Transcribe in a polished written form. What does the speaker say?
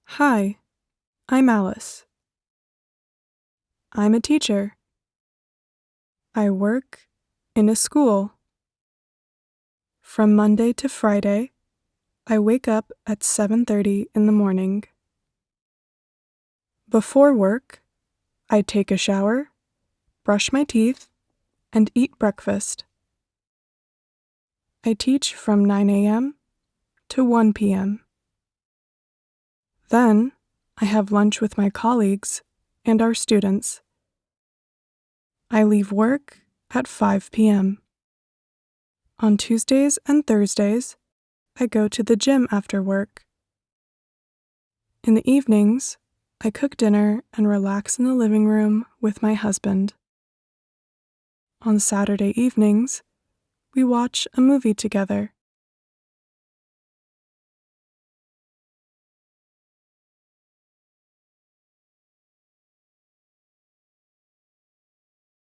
Hi, I'm Alice. I'm a teacher. I work in a school. From Monday to Friday, I wake up at 7:30 in the morning. Before work, I take a shower, brush my teeth, and eat breakfast. I teach from 9 a.m. to 1 p.m. Then, I have lunch with my colleagues and our students. I leave work at 5 p.m. On Tuesdays and Thursdays, I go to the gym after work. In the evenings, I cook dinner and relax in the living room with my husband. On Saturday evenings, we watch a movie together.